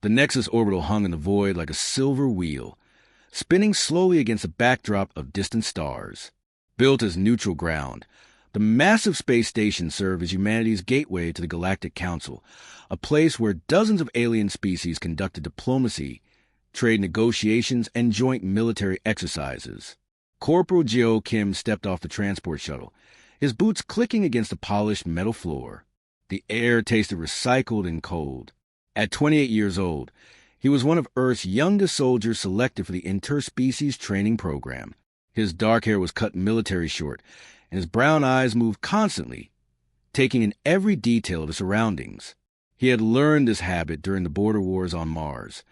The Nexus orbital hung in the void like a silver wheel, spinning slowly against a backdrop of distant stars. Built as neutral ground, the massive space station served as humanity's gateway to the Galactic Council, a place where dozens of alien species conducted diplomacy, trade negotiations, and joint military exercises. Corporal Geo Kim stepped off the transport shuttle, his boots clicking against the polished metal floor. The air tasted recycled and cold. At 28 years old, he was one of Earth's youngest soldiers selected for the interspecies training program. His dark hair was cut military short, and his brown eyes moved constantly, taking in every detail of his surroundings. He had learned this habit during the border wars on Mars,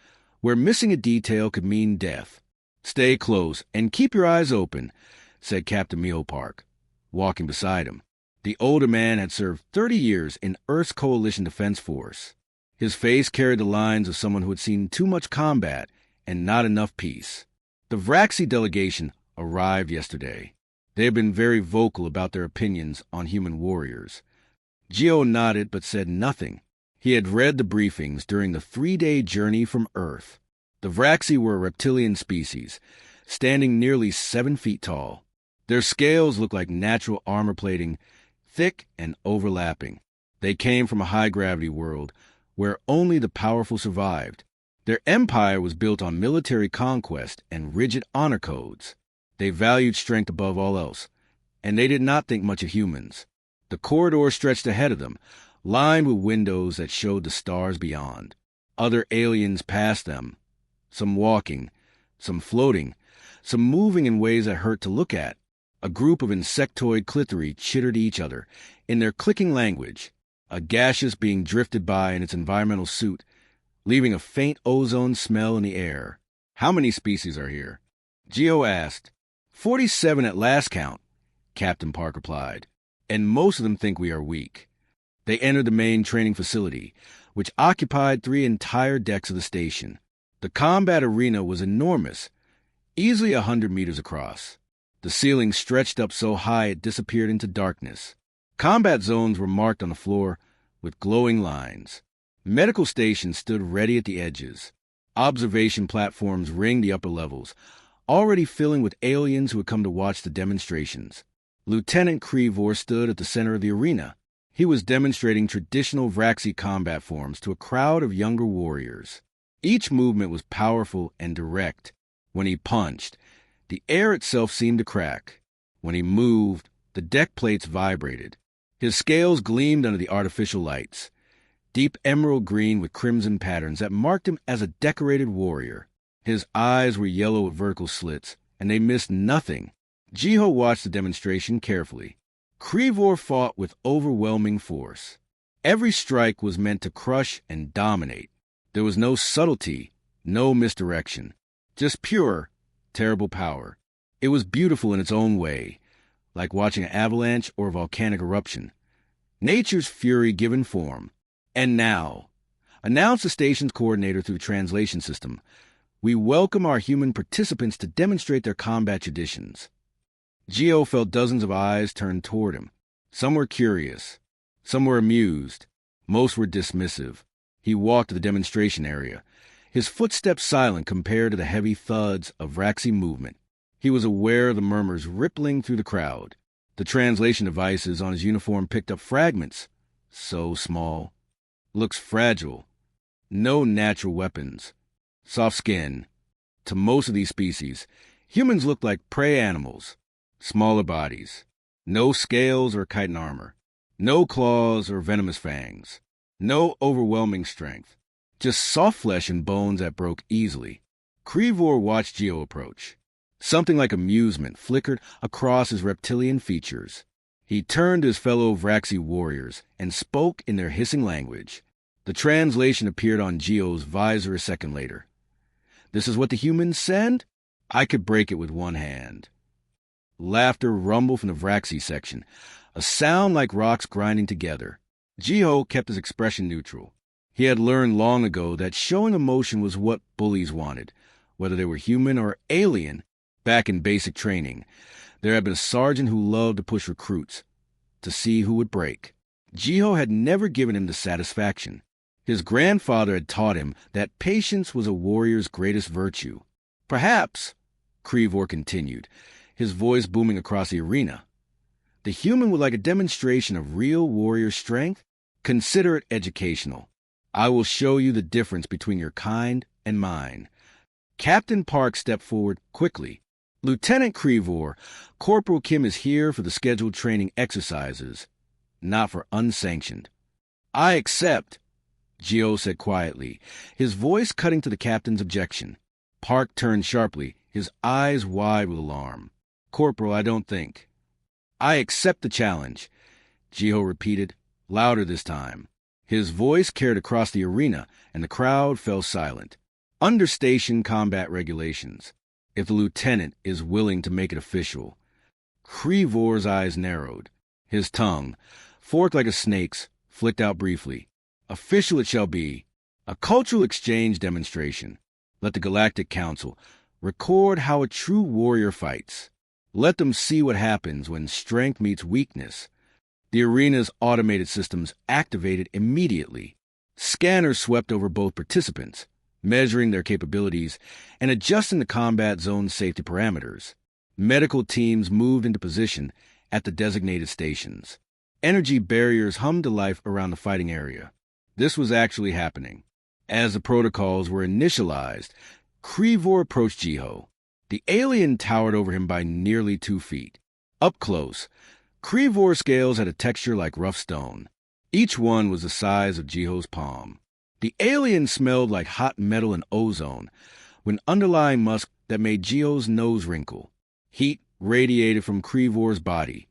where missing a detail could mean death. "Stay close and keep your eyes open," said Captain Mio Park, walking beside him. The older man had served 30 years in Earth's Coalition Defense Force. His face carried the lines of someone who had seen too much combat and not enough peace. The Vraxi delegation arrived yesterday. They had been very vocal about their opinions on human warriors. Geo nodded but said nothing. He had read the briefings during the 3-day journey from Earth. The Vraxi were a reptilian species, standing nearly 7 feet tall. Their scales looked like natural armor plating, thick and overlapping. They came from a high-gravity world where only the powerful survived. Their empire was built on military conquest and rigid honor codes. They valued strength above all else, and they did not think much of humans. The corridor stretched ahead of them, lined with windows that showed the stars beyond. Other aliens passed them, some walking, some floating, some moving in ways that hurt to look at. A group of insectoid clitori chittered each other in their clicking language, a gaseous being drifted by in its environmental suit, leaving a faint ozone smell in the air. "How many species are here?" Geo asked. 47 at last count," Captain Park replied, "and most of them think we are weak." They entered the main training facility, which occupied 3 entire decks of the station. The combat arena was enormous, easily 100 meters across. The ceiling stretched up so high it disappeared into darkness. Combat zones were marked on the floor with glowing lines. Medical stations stood ready at the edges. Observation platforms ringed the upper levels, already filling with aliens who had come to watch the demonstrations. Lieutenant Krivor stood at the center of the arena. He was demonstrating traditional Vraxi combat forms to a crowd of younger warriors. Each movement was powerful and direct. When he punched, the air itself seemed to crack. When he moved, the deck plates vibrated. His scales gleamed under the artificial lights, deep emerald green with crimson patterns that marked him as a decorated warrior. His eyes were yellow with vertical slits, and they missed nothing. Jiho watched the demonstration carefully. Krivor fought with overwhelming force. Every strike was meant to crush and dominate. There was no subtlety, no misdirection, just pure, terrible power. It was beautiful in its own way, like watching an avalanche or a volcanic eruption. Nature's fury given form. "And now," announced the station's coordinator through the translation system, "we welcome our human participants to demonstrate their combat traditions." Geo felt dozens of eyes turned toward him. Some were curious. Some were amused. Most were dismissive. He walked to the demonstration area, his footsteps silent compared to the heavy thuds of Vraxi movement. He was aware of the murmurs rippling through the crowd. The translation devices on his uniform picked up fragments. So small. Looks fragile. No natural weapons. Soft skin. To most of these species, humans looked like prey animals. Smaller bodies. No scales or chitin armor. No claws or venomous fangs. No overwhelming strength. Just soft flesh and bones that broke easily. Krivor watched Geo approach. Something like amusement flickered across his reptilian features. He turned to his fellow Vraxi warriors and spoke in their hissing language. The translation appeared on Geo's visor a second later. "This is what the humans send? I could break it with one hand." Laughter rumbled from the Vraxi section, a sound like rocks grinding together. Geo kept his expression neutral. He had learned long ago that showing emotion was what bullies wanted, whether they were human or alien. Back in basic training, there had been a sergeant who loved to push recruits, to see who would break. Geo had never given him the satisfaction. His grandfather had taught him that patience was a warrior's greatest virtue. Perhaps, Krivor continued, his voice booming across the arena, the human would like a demonstration of real warrior strength. Consider it educational. I will show you the difference between your kind and mine. Captain Park stepped forward quickly. Lieutenant Krivor, Corporal Kim is here for the scheduled training exercises, not for unsanctioned. I accept, Gio said quietly, his voice cutting to the captain's objection. Park turned sharply, his eyes wide with alarm. Corporal, I don't think. I accept the challenge, Gio repeated, louder this time. His voice carried across the arena, and the crowd fell silent. Understation combat regulations. If the lieutenant is willing to make it official. Krivor's eyes narrowed. His tongue, forked like a snake's, flicked out briefly. Official it shall be. A cultural exchange demonstration. Let the Galactic Council record how a true warrior fights. Let them see what happens when strength meets weakness. The arena's automated systems activated immediately. Scanners swept over both participants, measuring their capabilities and adjusting the combat zone's safety parameters. Medical teams moved into position at the designated stations. Energy barriers hummed to life around the fighting area. This was actually happening. As the protocols were initialized, Krivor approached Jiho. The alien towered over him by nearly 2 feet. Up close, Krivor's scales had a texture like rough stone. Each one was the size of Jiho's palm. The alien smelled like hot metal and ozone, with an underlying musk that made Jiho's nose wrinkle. Heat radiated from Krivor's body,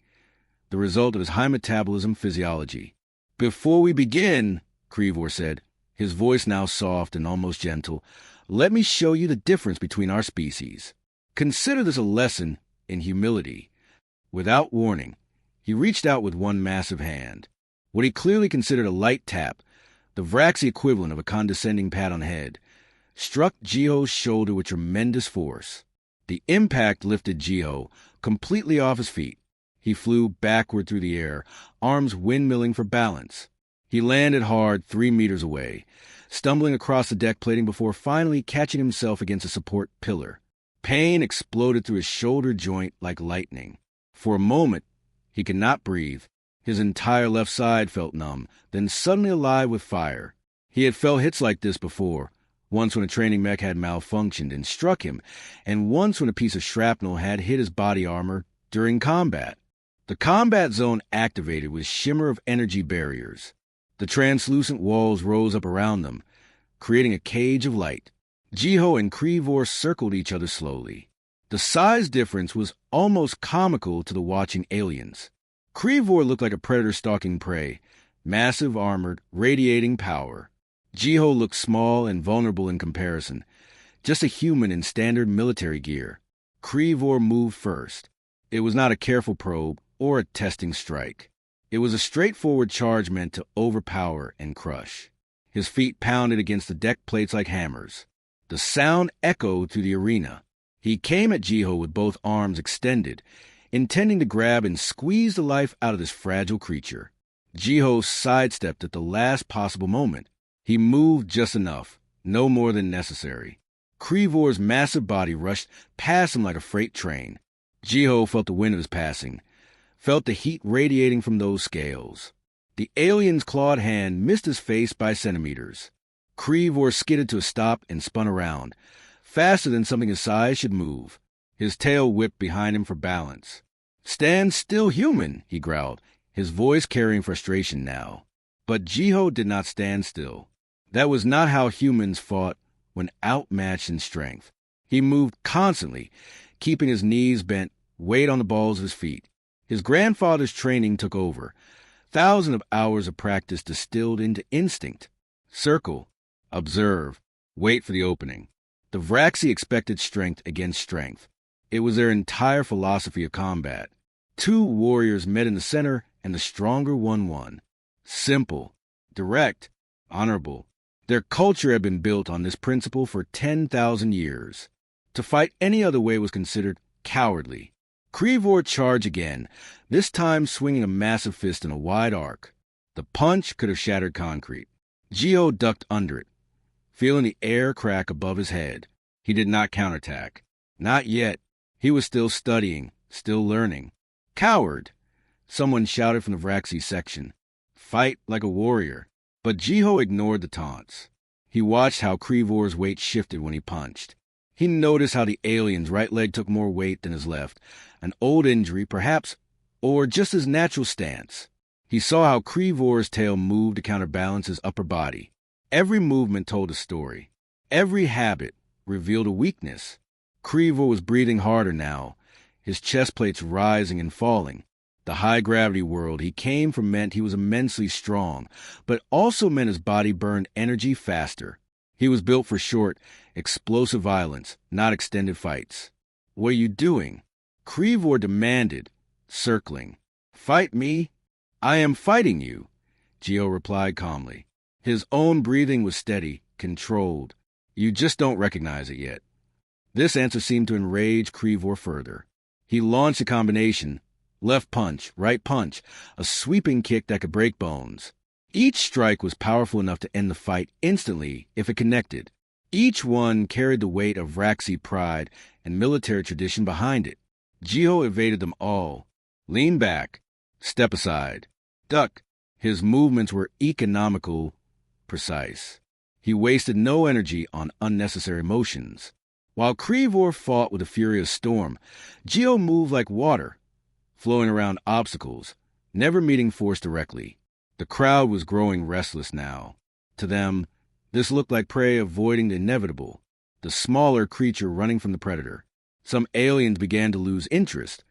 the result of his high metabolism physiology. Before we begin, Krivor said, his voice now soft and almost gentle, let me show you the difference between our species. Consider this a lesson in humility. Without warning, he reached out with one massive hand. What he clearly considered a light tap, the Vraxi equivalent of a condescending pat on the head, struck Jiho's shoulder with tremendous force. The impact lifted Jiho completely off his feet. He flew backward through the air, arms windmilling for balance. He landed hard 3 meters away, stumbling across the deck plating before finally catching himself against a support pillar. Pain exploded through his shoulder joint like lightning. For a moment, he could not breathe. His entire left side felt numb, then suddenly alive with fire. He had felt hits like this before, once when a training mech had malfunctioned and struck him, and once when a piece of shrapnel had hit his body armor during combat. The combat zone activated with shimmer of energy barriers. The translucent walls rose up around them, creating a cage of light. Jiho and Krivor circled each other slowly. The size difference was almost comical to the watching aliens. Krivor looked like a predator stalking prey, massive armored, radiating power. Jiho looked small and vulnerable in comparison, just a human in standard military gear. Krivor moved first. It was not a careful probe or a testing strike. It was a straightforward charge meant to overpower and crush. His feet pounded against the deck plates like hammers. The sound echoed through the arena. He came at Jiho with both arms extended, intending to grab and squeeze the life out of this fragile creature. Jiho sidestepped at the last possible moment. He moved just enough, no more than necessary. Krivor's massive body rushed past him like a freight train. Jiho felt the wind of his passing, felt the heat radiating from those scales. The alien's clawed hand missed his face by centimeters. Krivor skidded to a stop and spun around, faster than something his size should move. His tail whipped behind him for balance. "Stand still, human," he growled, his voice carrying frustration now. But Jiho did not stand still. That was not how humans fought when outmatched in strength. He moved constantly, keeping his knees bent, weight on the balls of his feet. His grandfather's training took over, thousands of hours of practice distilled into instinct. Circle, observe, wait for the opening. The Vraxi expected strength against strength. It was their entire philosophy of combat. 2 warriors met in the center, and the stronger one won. Simple, direct, honorable. Their culture had been built on this principle for 10,000 years. To fight any other way was considered cowardly. Krivor charged again, this time swinging a massive fist in a wide arc. The punch could have shattered concrete. Geo ducked under it, feeling the air crack above his head. He did not counterattack. Not yet. He was still studying, still learning. Coward! Someone shouted from the Vraxi section. Fight like a warrior. But Jiho ignored the taunts. He watched how Kreevor's weight shifted when he punched. He noticed how the alien's right leg took more weight than his left, an old injury, perhaps, or just his natural stance. He saw how Kreevor's tail moved to counterbalance his upper body. Every movement told a story. Every habit revealed a weakness. Kreevor was breathing harder now, his chest plates rising and falling. The high-gravity world he came from meant he was immensely strong, but also meant his body burned energy faster. He was built for short, explosive violence, not extended fights. "What are you doing?" Kreevor demanded, circling. "Fight me?" "I am fighting you," Geo replied calmly. His own breathing was steady, controlled. "You just don't recognize it yet." This answer seemed to enrage Kreevor further. He launched a combination, left punch, right punch, a sweeping kick that could break bones. Each strike was powerful enough to end the fight instantly if it connected. Each one carried the weight of Vraxi pride and military tradition behind it. Geo evaded them all. Lean back, step aside, duck. His movements were economical, precise. He wasted no energy on unnecessary motions. While Kreevor fought with the fury of storm, Geo moved like water, flowing around obstacles, never meeting force directly. The crowd was growing restless now. To them, this looked like prey avoiding the inevitable, the smaller creature running from the predator. Some aliens began to lose interest,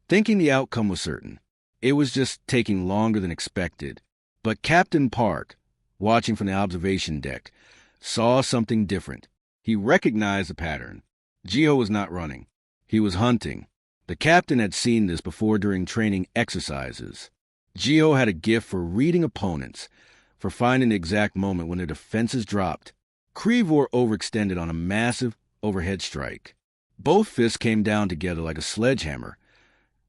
thinking the outcome was certain. It was just taking longer than expected. But Captain Park, watching from the observation deck, saw something different. He recognized the pattern. Geo was not running. He was hunting. The captain had seen this before during training exercises. Geo had a gift for reading opponents, for finding the exact moment when their defenses dropped. Kreevor overextended on a massive overhead strike. Both fists came down together like a sledgehammer,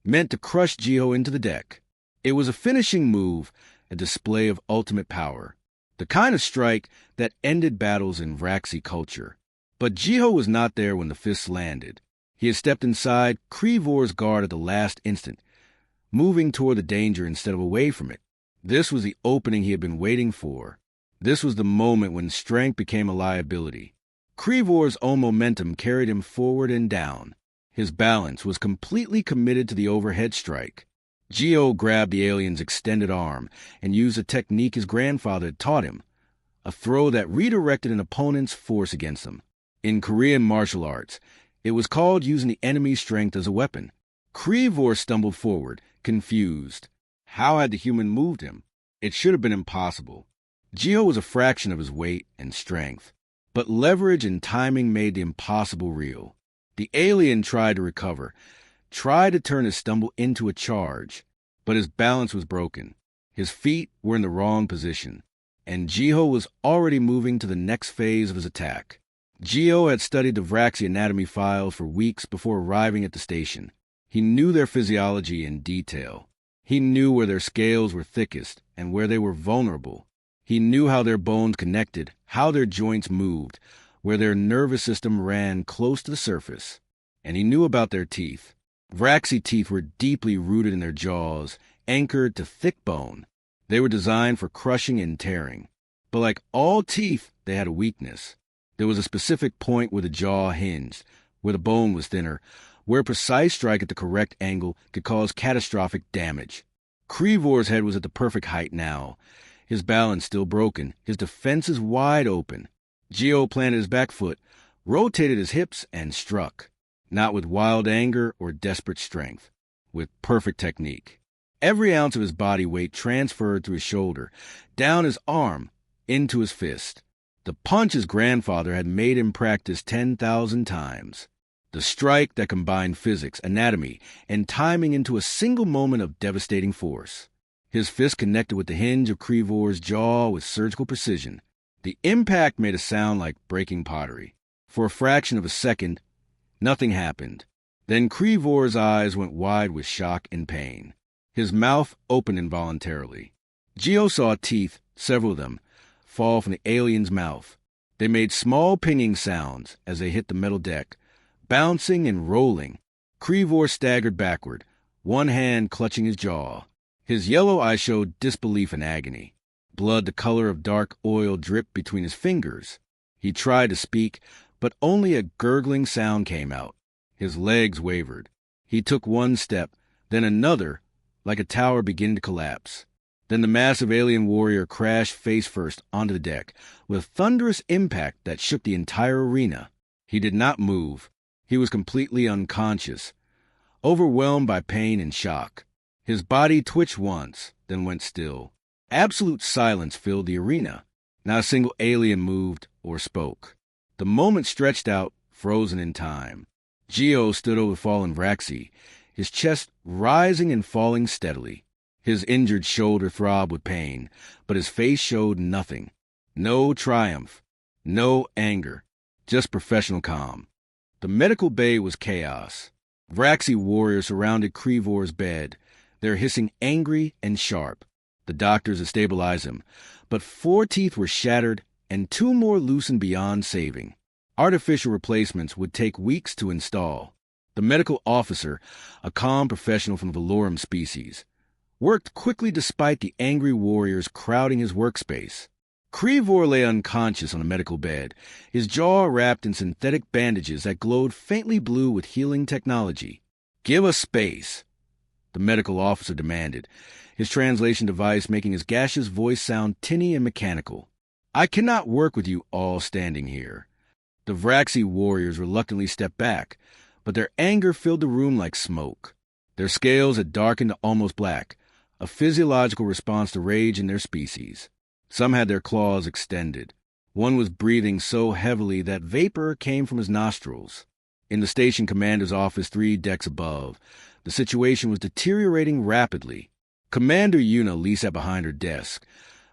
meant to crush Geo into the deck. It was a finishing move, a display of ultimate power, the kind of strike that ended battles in Vraxi culture. But Geo was not there when the fists landed. He had stepped inside Kreevor's guard at the last instant, moving toward the danger instead of away from it. This was the opening he had been waiting for. This was the moment when strength became a liability. Kreevor's own momentum carried him forward and down. His balance was completely committed to the overhead strike. Geo grabbed the alien's extended arm and used a technique his grandfather had taught him, a throw that redirected an opponent's force against him. In Korean martial arts, it was called using the enemy's strength as a weapon. Kreevor stumbled forward, confused. How had the human moved him? It should have been impossible. Geo was a fraction of his weight and strength, but leverage and timing made the impossible real. The alien tried to recover, tried to turn his stumble into a charge, but his balance was broken. His feet were in the wrong position, and Geo was already moving to the next phase of his attack. Geo had studied the Vraxi anatomy files for weeks before arriving at the station. He knew their physiology in detail. He knew where their scales were thickest and where they were vulnerable. He knew how their bones connected, how their joints moved, where their nervous system ran close to the surface. And he knew about their teeth. Vraxi teeth were deeply rooted in their jaws, anchored to thick bone. They were designed for crushing and tearing. But like all teeth, they had a weakness. There was a specific point where the jaw hinged, where the bone was thinner, where a precise strike at the correct angle could cause catastrophic damage. Kreevor's head was at the perfect height now, his balance still broken, his defenses wide open. Geo planted his back foot, rotated his hips, and struck, not with wild anger or desperate strength, with perfect technique. Every ounce of his body weight transferred through his shoulder, down his arm, into his fist. The punch his grandfather had made him practice 10,000 times. The strike that combined physics, anatomy, and timing into a single moment of devastating force. His fist connected with the hinge of Kreevor's jaw with surgical precision. The impact made a sound like breaking pottery. For a fraction of a second, nothing happened. Then Kreevor's eyes went wide with shock and pain. His mouth opened involuntarily. Geo saw teeth, several of them, fall from the alien's mouth. They made small pinging sounds as they hit the metal deck, bouncing and rolling. Kreevor staggered backward, one hand clutching his jaw. His yellow eyes showed disbelief and agony. Blood the color of dark oil dripped between his fingers. He tried to speak, but only a gurgling sound came out. His legs wavered. He took one step, then another, like a tower beginning to collapse. Then the massive alien warrior crashed face first onto the deck, with thunderous impact that shook the entire arena. He did not move. He was completely unconscious, overwhelmed by pain and shock. His body twitched once, then went still. Absolute silence filled the arena. Not a single alien moved or spoke. The moment stretched out, frozen in time. Geo stood over fallen Vraxi, his chest rising and falling steadily. His injured shoulder throbbed with pain, but his face showed nothing. No triumph, no anger, just professional calm. The medical bay was chaos. Vraxi warriors surrounded Kreevor's bed, their hissing angry and sharp. The doctors had stabilized him, but 4 teeth were shattered and 2 more loosened beyond saving. Artificial replacements would take weeks to install. The medical officer, a calm professional from the Valorum species, worked quickly despite the angry warriors crowding his workspace. Kreevor lay unconscious on a medical bed, his jaw wrapped in synthetic bandages that glowed faintly blue with healing technology. "Give us space," the medical officer demanded, his translation device making his gaseous voice sound tinny and mechanical. "I cannot work with you all standing here." The Vraxi warriors reluctantly stepped back, but their anger filled the room like smoke. Their scales had darkened to almost black, a physiological response to rage in their species. Some had their claws extended. One was breathing so heavily that vapor came from his nostrils. In the station commander's office 3 decks above, the situation was deteriorating rapidly. Commander Yuna Lee sat behind her desk,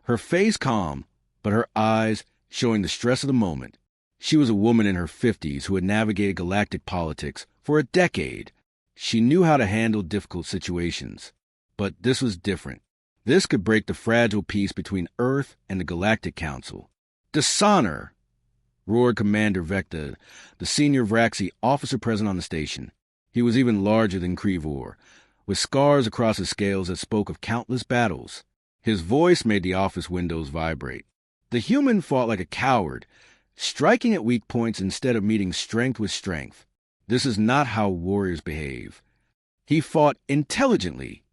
her face calm, but her eyes showing the stress of the moment. She was a woman in her 50s who had navigated galactic politics for a decade. She knew how to handle difficult situations. But this was different. This could break the fragile peace between Earth and the Galactic Council. "Dishonor!" roared Commander Vecta, the senior Vraxi officer present on the station. He was even larger than Kreevor, with scars across his scales that spoke of countless battles. His voice made the office windows vibrate. The human fought like a coward, striking at weak points instead of meeting strength with strength. This is not how warriors behave. He fought intelligently,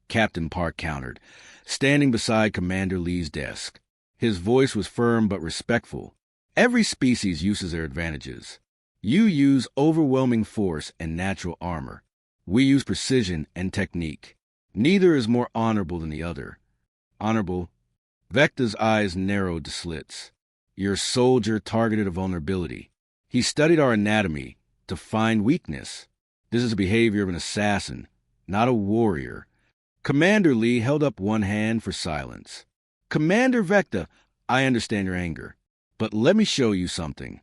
Captain Park countered, standing beside Commander Lee's desk. His voice was firm but respectful. "Every species uses their advantages. You use overwhelming force and natural armor. We use precision and technique. Neither is more honorable than the other." "Honorable?" Vecta's eyes narrowed to slits. "Your soldier targeted a vulnerability. He studied our anatomy to find weakness. This is the behavior of an assassin, not a warrior." Commander Lee held up one hand for silence. "Commander Vecta, I understand your anger, but let me show you something."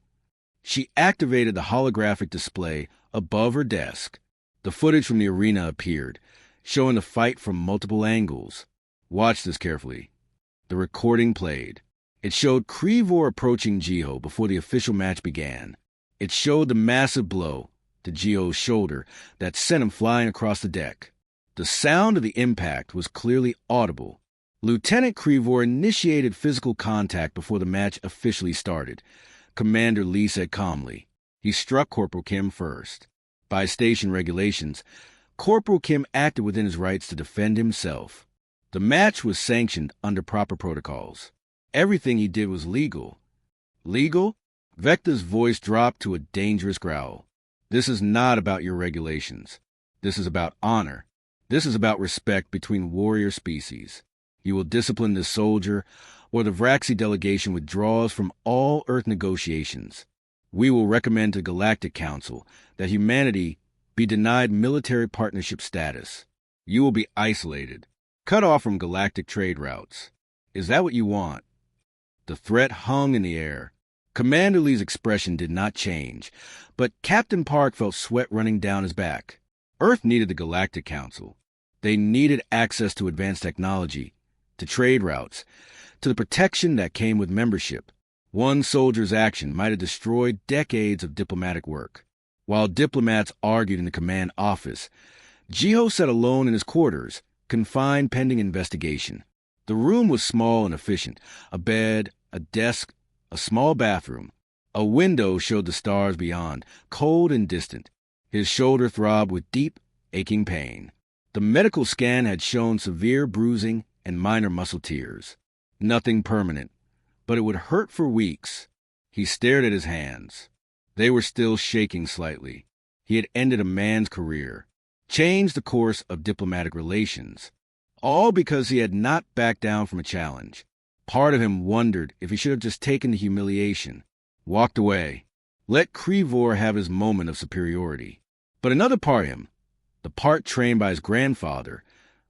She activated the holographic display above her desk. The footage from the arena appeared, showing the fight from multiple angles. "Watch this carefully." The recording played. It showed Kreevor approaching Geo before the official match began. It showed the massive blow to Geo's shoulder that sent him flying across the deck. The sound of the impact was clearly audible. Lieutenant Kreevor initiated physical contact before the match officially started. Commander Lee said calmly. He struck Corporal Kim first. By station regulations, Corporal Kim acted within his rights to defend himself. The match was sanctioned under proper protocols. Everything he did was legal. Legal? Vecta's voice dropped to a dangerous growl. This is not about your regulations. This is about honor. This is about respect between warrior species. You will discipline this soldier, or the Vraxi delegation withdraws from all Earth negotiations. We will recommend to Galactic Council that humanity be denied military partnership status. You will be isolated, cut off from galactic trade routes. Is that what you want? The threat hung in the air. Commander Lee's expression did not change, but Captain Park felt sweat running down his back. Earth needed the Galactic Council. They needed access to advanced technology, to trade routes, to the protection that came with membership. One soldier's action might have destroyed decades of diplomatic work. While diplomats argued in the command office, Jiho sat alone in his quarters, confined pending investigation. The room was small and efficient. A bed, a desk, a small bathroom. A window showed the stars beyond, cold and distant. His shoulder throbbed with deep, aching pain. The medical scan had shown severe bruising and minor muscle tears. Nothing permanent, but it would hurt for weeks. He stared at his hands. They were still shaking slightly. He had ended a man's career, changed the course of diplomatic relations, all because he had not backed down from a challenge. Part of him wondered if he should have just taken the humiliation, walked away, let Krivor have his moment of superiority. But another part of him, the part trained by his grandfather,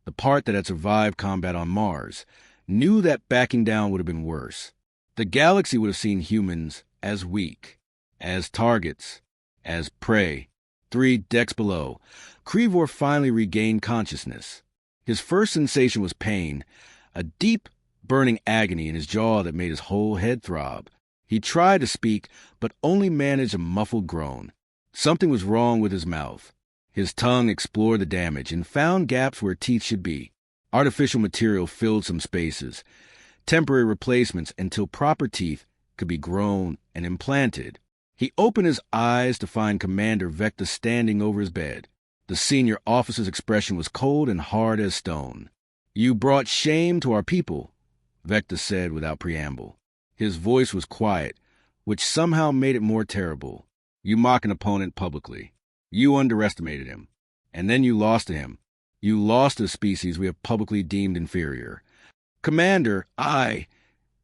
the part that had survived combat on Mars, knew that backing down would have been worse. The galaxy would have seen humans as weak, as targets, as prey. 3 decks below, Krivor finally regained consciousness. His first sensation was pain, a deep, burning agony in his jaw that made his whole head throb. He tried to speak, but only managed a muffled groan. Something was wrong with his mouth. His tongue explored the damage and found gaps where teeth should be. Artificial material filled some spaces, temporary replacements until proper teeth could be grown and implanted. He opened his eyes to find Commander Vecta standing over his bed. The senior officer's expression was cold and hard as stone. "You brought shame to our people," Vecta said without preamble. His voice was quiet, which somehow made it more terrible. "You mock an opponent publicly. You underestimated him. And then you lost to him. You lost to a species we have publicly deemed inferior." "Commander,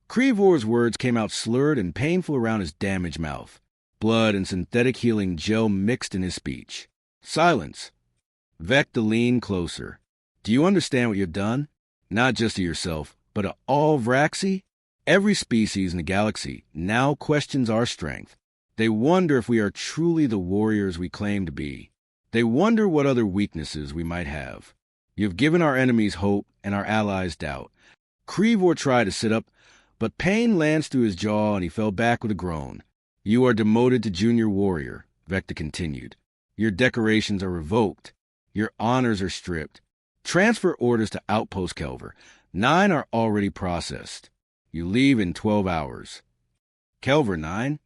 Krivor's words came out slurred and painful around his damaged mouth. Blood and synthetic healing gel mixed in his speech. "Silence." Vecta leaned closer. "Do you understand what you've done? Not just to yourself, but to all Vraxi? Every species in the galaxy now questions our strength. They wonder if we are truly the warriors we claim to be. They wonder what other weaknesses we might have. You've given our enemies hope and our allies doubt." Krivor tried to sit up, but pain lanced through his jaw and he fell back with a groan. "You are demoted to junior warrior," Vecta continued. "Your decorations are revoked. Your honors are stripped. Transfer orders to Outpost Kelver. 9 are already processed. You leave in 12 hours. "Kelver 9?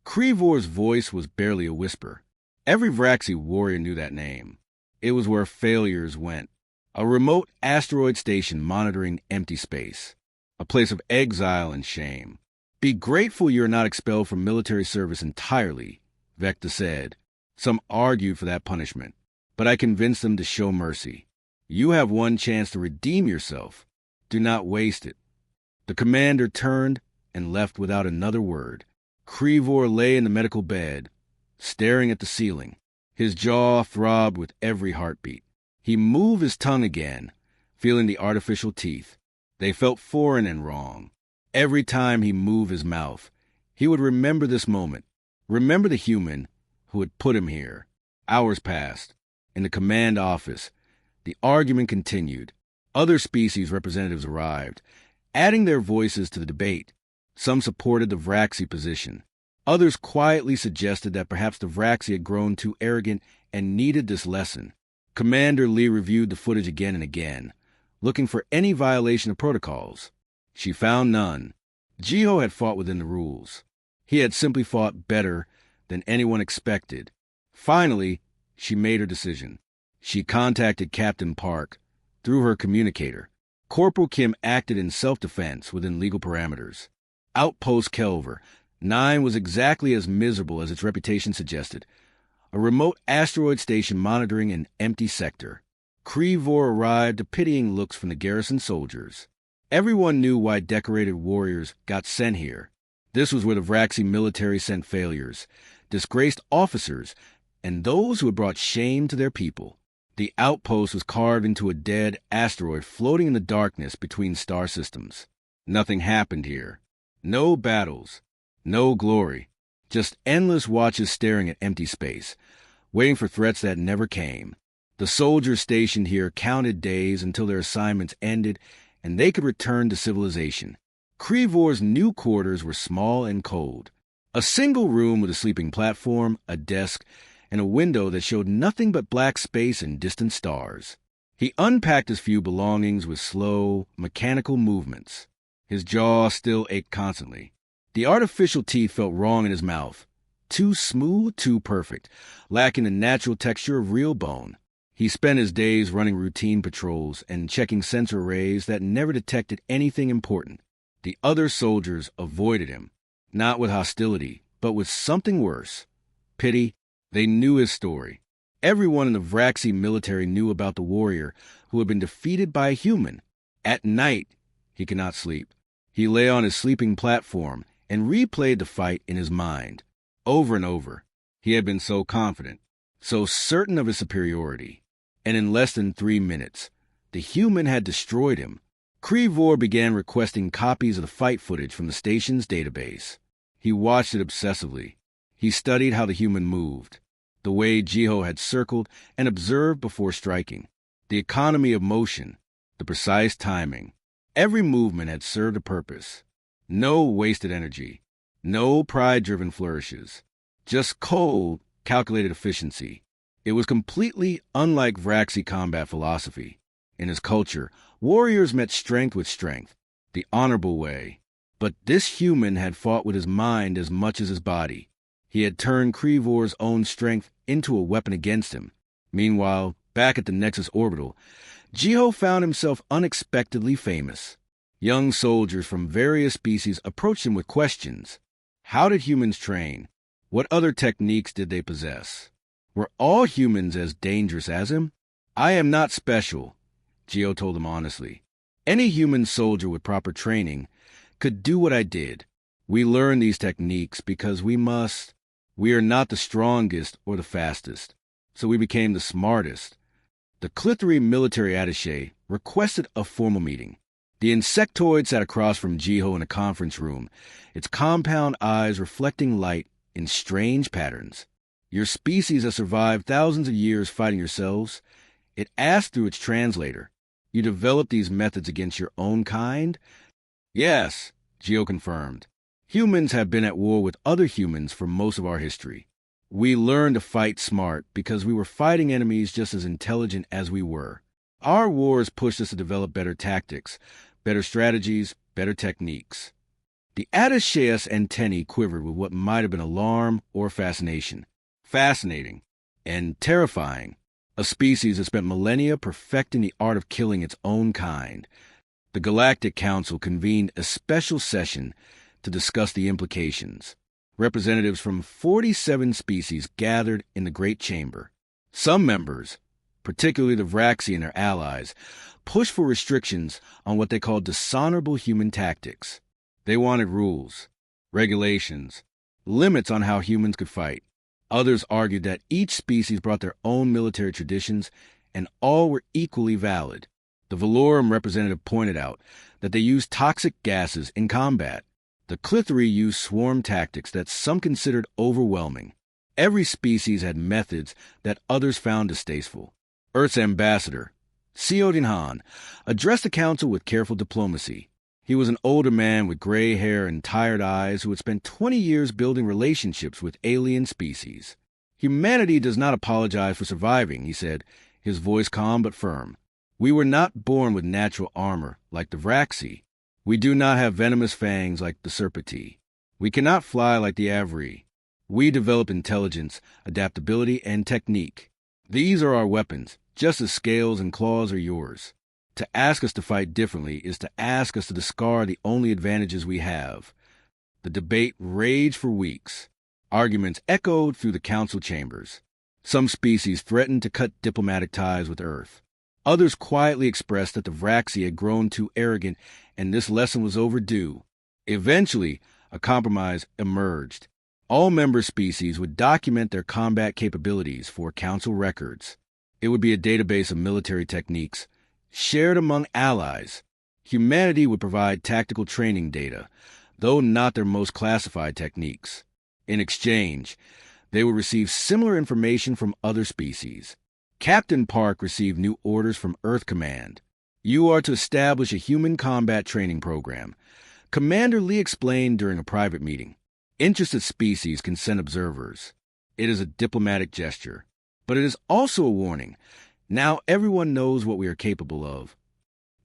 Krivor's voice was barely a whisper. Every Vraxi warrior knew that name. It was where failures went. A remote asteroid station monitoring empty space. A place of exile and shame. "Be grateful you are not expelled from military service entirely," Vecta said. "Some argued for that punishment, but I convinced them to show mercy. You have one chance to redeem yourself. Do not waste it." The commander turned and left without another word. Krivor lay in the medical bed, staring at the ceiling. His jaw throbbed with every heartbeat. He moved his tongue again, feeling the artificial teeth. They felt foreign and wrong. Every time he moved his mouth, he would remember this moment, remember the human who had put him here. Hours passed. In the command office, the argument continued. Other species representatives arrived, adding their voices to the debate. Some supported the Vraxi position. Others quietly suggested that perhaps the Vraxi had grown too arrogant and needed this lesson. Commander Lee reviewed the footage again and again, looking for any violation of protocols. She found none. Jiho had fought within the rules. He had simply fought better than anyone expected. Finally, she made her decision. She contacted Captain Park through her communicator. Corporal Kim acted in self-defense within legal parameters. Outpost Kelver 9 was exactly as miserable as its reputation suggested. A remote asteroid station monitoring an empty sector. Krivor arrived to pitying looks from the garrison soldiers. Everyone knew why decorated warriors got sent here. This was where the Vraxi military sent failures, disgraced officers, and those who had brought shame to their people. The outpost was carved into a dead asteroid floating in the darkness between star systems. Nothing happened here. No battles. No glory. Just endless watches staring at empty space, waiting for threats that never came. The soldiers stationed here counted days until their assignments ended and they could return to civilization. Krevor's new quarters were small and cold. A single room with a sleeping platform, a desk, and a window that showed nothing but black space and distant stars. He unpacked his few belongings with slow, mechanical movements. His jaw still ached constantly. The artificial teeth felt wrong in his mouth. Too smooth, too perfect, lacking the natural texture of real bone. He spent his days running routine patrols and checking sensor arrays that never detected anything important. The other soldiers avoided him, not with hostility, but with something worse. Pity. They knew his story. Everyone in the Vraxi military knew about the warrior who had been defeated by a human. At night, he could not sleep. He lay on his sleeping platform and replayed the fight in his mind. Over and over. He had been so confident, so certain of his superiority. And in less than 3 minutes, the human had destroyed him. Krevor began requesting copies of the fight footage from the station's database. He watched it obsessively. He studied how the human moved, the way Jiho had circled and observed before striking, the economy of motion, the precise timing. Every movement had served a purpose. No wasted energy, no pride-driven flourishes, just cold, calculated efficiency. It was completely unlike Vraxi combat philosophy. In his culture, warriors met strength with strength, the honorable way. But this human had fought with his mind as much as his body. He had turned Krevor's own strength into a weapon against him. Meanwhile, back at the Nexus Orbital, Jiho found himself unexpectedly famous. Young soldiers from various species approached him with questions. How did humans train? What other techniques did they possess? Were all humans as dangerous as him? I am not special, Jiho told him honestly. Any human soldier with proper training could do what I did. We learn these techniques because we must. We are not the strongest or the fastest, so we became the smartest. The Clithery military attaché requested a formal meeting. The insectoid sat across from Jiho in a conference room, its compound eyes reflecting light in strange patterns. Your species has survived thousands of years fighting yourselves. It asked through its translator. You developed these methods against your own kind? Yes, Jiho confirmed. Humans have been at war with other humans for most of our history. We learned to fight smart because we were fighting enemies just as intelligent as we were. Our wars pushed us to develop better tactics, better strategies, better techniques. The attaché's antennae quivered with what might have been alarm or fascination. Fascinating and terrifying. A species that spent millennia perfecting the art of killing its own kind. The Galactic Council convened a special session to discuss the implications. Representatives from 47 species gathered in the Great Chamber. Some members, particularly the Vraxi and their allies, pushed for restrictions on what they called dishonorable human tactics. They wanted rules, regulations, limits on how humans could fight. Others argued that each species brought their own military traditions and all were equally valid. The Valorum representative pointed out that they used toxic gases in combat. The Clithery used swarm tactics that some considered overwhelming. Every species had methods that others found distasteful. Earth's ambassador, Seodinhan, addressed the council with careful diplomacy. He was an older man with gray hair and tired eyes who had spent 20 years building relationships with alien species. Humanity does not apologize for surviving, he said, his voice calm but firm. We were not born with natural armor like the Vraxi. We do not have venomous fangs like the Serpenti. We cannot fly like the Avri. We develop intelligence, adaptability, and technique. These are our weapons, just as scales and claws are yours. To ask us to fight differently is to ask us to discard the only advantages we have. The debate raged for weeks. Arguments echoed through the council chambers. Some species threatened to cut diplomatic ties with Earth. Others quietly expressed that the Vraxi had grown too arrogant and this lesson was overdue. Eventually, a compromise emerged. All member species would document their combat capabilities for council records. It would be a database of military techniques, shared among allies. Humanity would provide tactical training data, though not their most classified techniques. In exchange, they would receive similar information from other species. Captain Park received new orders from Earth Command. You are to establish a human combat training program. Commander Lee explained during a private meeting. Interested species can send observers. It is a diplomatic gesture, but it is also a warning. Now everyone knows what we are capable of.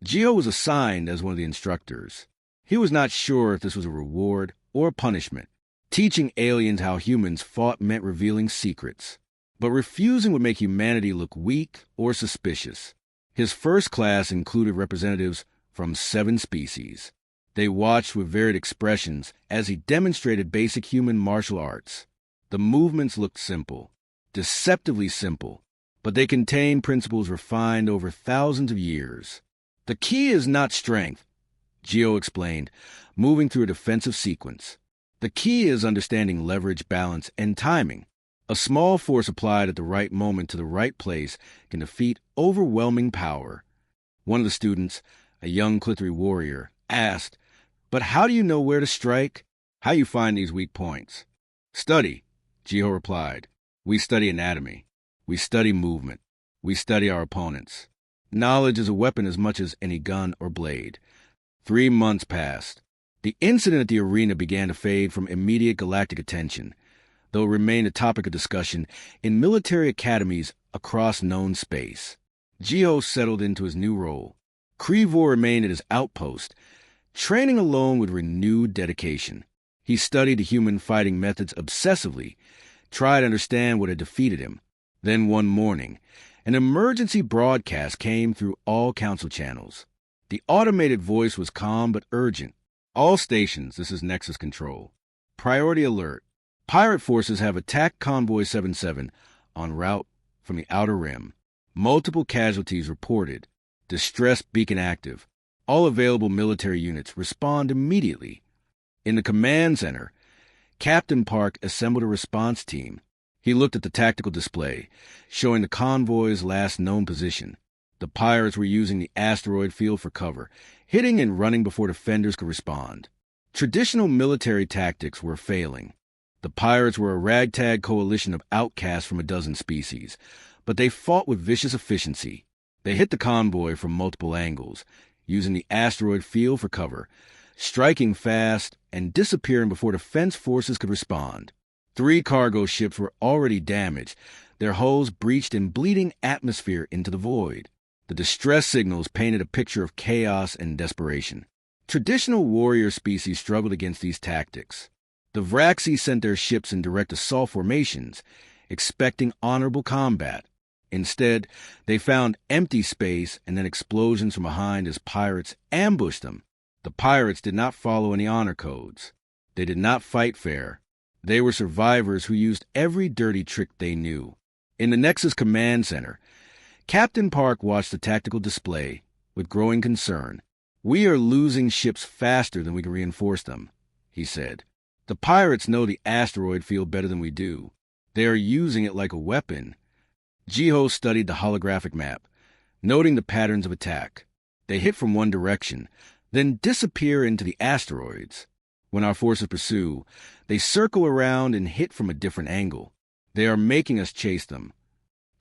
Geo was assigned as one of the instructors. He was not sure if this was a reward or a punishment. Teaching aliens how humans fought meant revealing secrets, but refusing would make humanity look weak or suspicious. His first class included representatives from 7 species. They watched with varied expressions as he demonstrated basic human martial arts. The movements looked simple, deceptively simple, but they contained principles refined over thousands of years. The key is not strength, Geo explained, moving through a defensive sequence. The key is understanding leverage, balance, and timing. A small force applied at the right moment to the right place can defeat overwhelming power. One of the students, a young Clithery warrior, asked, "But how do you know where to strike? How you find these weak points?" "Study," Geo replied. "We study anatomy. We study movement. We study our opponents. Knowledge is a weapon as much as any gun or blade." 3 months passed. The incident at the arena began to fade from immediate galactic attention, though it remained a topic of discussion in military academies across known space. Geo settled into his new role. Krivor remained at his outpost, training alone with renewed dedication. He studied the human fighting methods obsessively, tried to understand what had defeated him. Then one morning, an emergency broadcast came through all council channels. The automated voice was calm but urgent. "All stations, this is Nexus Control. Priority alert. Pirate forces have attacked Convoy 77 en route from the Outer Rim. Multiple casualties reported. Distress beacon active. All available military units respond immediately." In the command center, Captain Park assembled a response team. He looked at the tactical display, showing the convoy's last known position. The pirates were using the asteroid field for cover, hitting and running before defenders could respond. Traditional military tactics were failing. The pirates were a ragtag coalition of outcasts from a dozen species, but they fought with vicious efficiency. They hit the convoy from multiple angles, using the asteroid field for cover, striking fast and disappearing before defense forces could respond. 3 cargo ships were already damaged, their hulls breached and bleeding atmosphere into the void. The distress signals painted a picture of chaos and desperation. Traditional warrior species struggled against these tactics. The Vraxi sent their ships in direct assault formations, expecting honorable combat. Instead, they found empty space and then explosions from behind as pirates ambushed them. The pirates did not follow any honor codes. They did not fight fair. They were survivors who used every dirty trick they knew. In the Nexus Command Center, Captain Park watched the tactical display with growing concern. "We are losing ships faster than we can reinforce them," he said. "The pirates know the asteroid field better than we do. They are using it like a weapon." Geo studied the holographic map, noting the patterns of attack. They hit from one direction, then disappear into the asteroids. When our forces pursue, they circle around and hit from a different angle. They are making us chase them.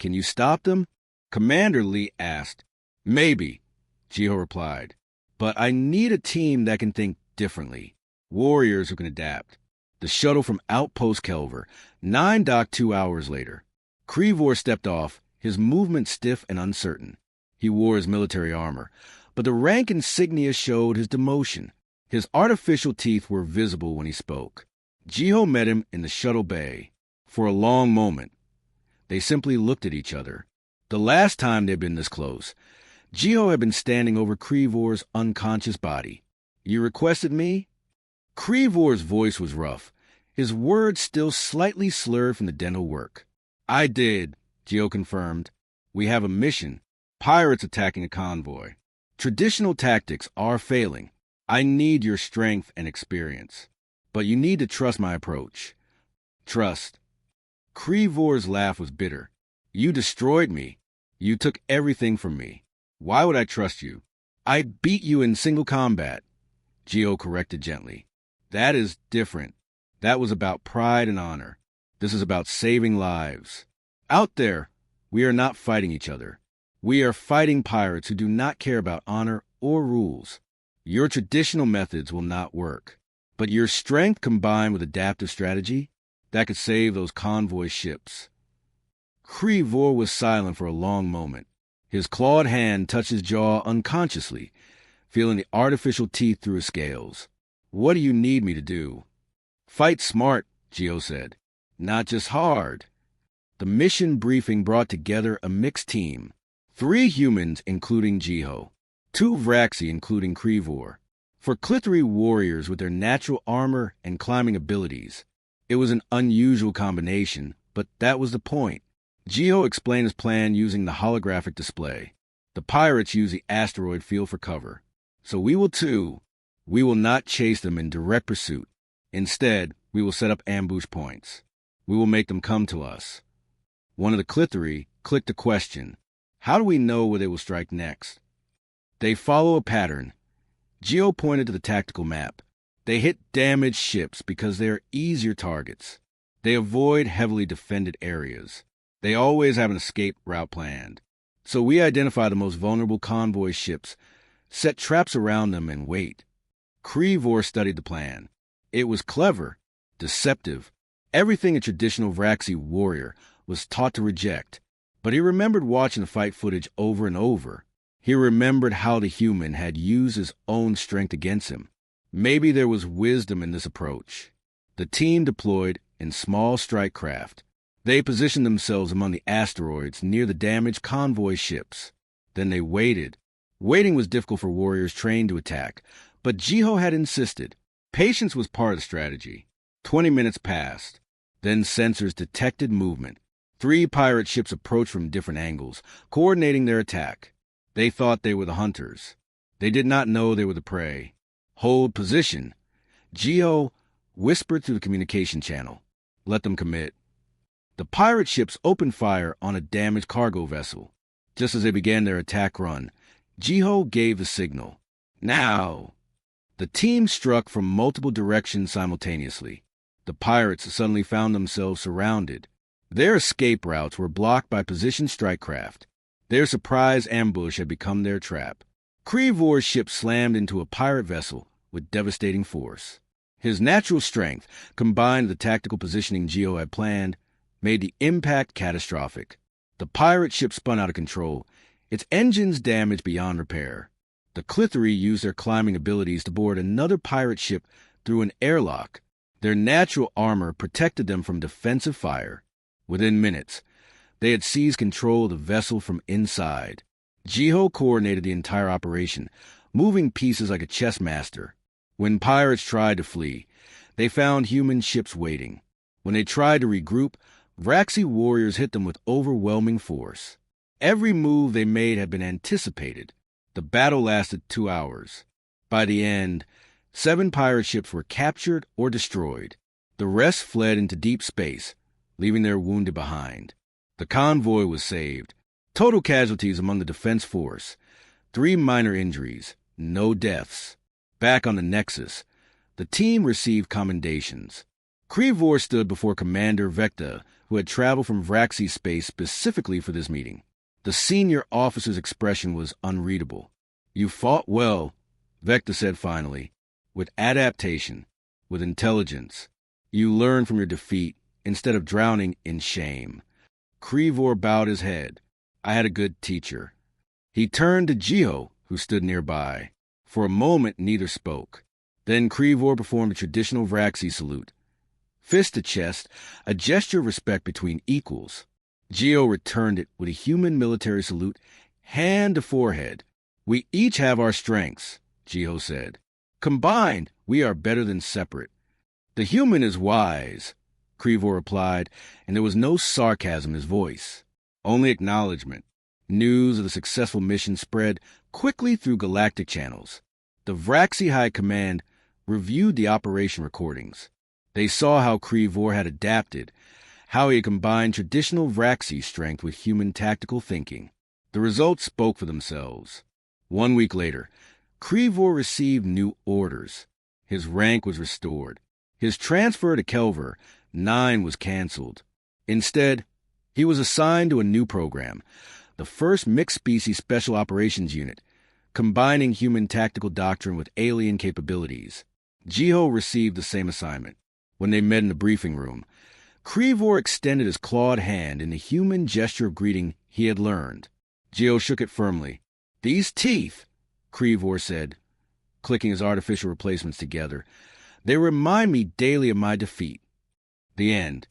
"Can you stop them?" Commander Lee asked. "Maybe," Geo replied. "But I need a team that can think differently. Warriors who can adapt." The shuttle from Outpost Kelver, 9 docked 2 hours later. Krivor stepped off, his movement stiff and uncertain. He wore his military armor, but the rank insignia showed his demotion. His artificial teeth were visible when he spoke. Geo met him in the shuttle bay. For a long moment, they simply looked at each other. The last time they'd been this close, Geo had been standing over Krivor's unconscious body. "You requested me?" Krivor's voice was rough, his words still slightly slurred from the dental work. "I did," Geo confirmed. "We have a mission. Pirates attacking a convoy. Traditional tactics are failing. I need your strength and experience. But you need to trust my approach." "Trust." Krivor's laugh was bitter. "You destroyed me. You took everything from me. Why would I trust you?" "I beat you in single combat," Geo corrected gently. "That is different. That was about pride and honor. This is about saving lives. Out there, we are not fighting each other. We are fighting pirates who do not care about honor or rules. Your traditional methods will not work. But your strength combined with adaptive strategy, that could save those convoy ships. Vor was silent for a long moment. His clawed hand touched his jaw unconsciously, feeling the artificial teeth through his scales. What do you need me to do? Fight smart, Geo said. Not just hard. The mission briefing brought together a mixed team. 3 humans, including Geo. 2 Vraxi, including Vor. For Clithery warriors with their natural armor and climbing abilities. It was an unusual combination, but that was the point. Geo explained his plan using the holographic display. The pirates use the asteroid field for cover. So we will too. We will not chase them in direct pursuit. Instead, we will set up ambush points. We will make them come to us. One of the Clithery clicked a question. How do we know where they will strike next? They follow a pattern. Geo pointed to the tactical map. They hit damaged ships because they are easier targets. They avoid heavily defended areas. They always have an escape route planned. So we identify the most vulnerable convoy ships, set traps around them, and wait. Vor studied the plan. It was clever, deceptive, everything a traditional Vraxi warrior was taught to reject. But he remembered watching the fight footage over and over. He remembered how the human had used his own strength against him. Maybe there was wisdom in this approach. The team deployed in small strike craft. They positioned themselves among the asteroids near the damaged convoy ships. Then they waited. Waiting was difficult for warriors trained to attack, but Geo had insisted. Patience was part of the strategy. 20 minutes passed. Then sensors detected movement. 3 pirate ships approached from different angles, coordinating their attack. They thought they were the hunters. They did not know they were the prey. Hold position. Geo whispered through the communication channel. Let them commit. The pirate ships opened fire on a damaged cargo vessel. Just as they began their attack run, Geo gave the signal. Now! The team struck from multiple directions simultaneously. The pirates suddenly found themselves surrounded. Their escape routes were blocked by positioned strike craft. Their surprise ambush had become their trap. Vor's ship slammed into a pirate vessel with devastating force. His natural strength, combined with the tactical positioning Geo had planned, made the impact catastrophic. The pirate ship spun out of control, its engines damaged beyond repair. The Clithery used their climbing abilities to board another pirate ship through an airlock. Their natural armor protected them from defensive fire. Within minutes, they had seized control of the vessel from inside. Geo coordinated the entire operation, moving pieces like a chess master. When pirates tried to flee, they found human ships waiting. When they tried to regroup, Vraxi warriors hit them with overwhelming force. Every move they made had been anticipated. The battle lasted 2 hours. By the end, 7 pirate ships were captured or destroyed. The rest fled into deep space, leaving their wounded behind. The convoy was saved. Total casualties among the defense force. 3 minor injuries, no deaths. Back on the Nexus, the team received commendations. Vor stood before Commander Vecta, who had traveled from Vraxi space specifically for this meeting. The senior officer's expression was unreadable. You fought well, Vecta said finally, with adaptation, with intelligence. You learned from your defeat instead of drowning in shame. Vor bowed his head. I had a good teacher. He turned to Geo, who stood nearby. For a moment, neither spoke. Then Vor performed a traditional Vraxi salute. Fist to chest, a gesture of respect between equals. Geo returned it with a human military salute, hand to forehead. We each have our strengths, Geo said. Combined, we are better than separate. The human is wise, Vor replied, and there was no sarcasm in his voice. Only acknowledgement. News of the successful mission spread quickly through galactic channels. The Vraxi High Command reviewed the operation recordings. They saw how Vor had adapted, how he had combined traditional Vraxi strength with human tactical thinking. The results spoke for themselves. 1 week later, Vor received new orders. His rank was restored. His transfer to Kelver 9 was canceled. Instead, he was assigned to a new program, the 1st Mixed Species Special Operations Unit, combining human tactical doctrine with alien capabilities. Jiho received the same assignment. When they met in the briefing room, Krivor extended his clawed hand in the human gesture of greeting he had learned. Jiho shook it firmly. "These teeth," Krivor said, clicking his artificial replacements together, "they remind me daily of my defeat." The end.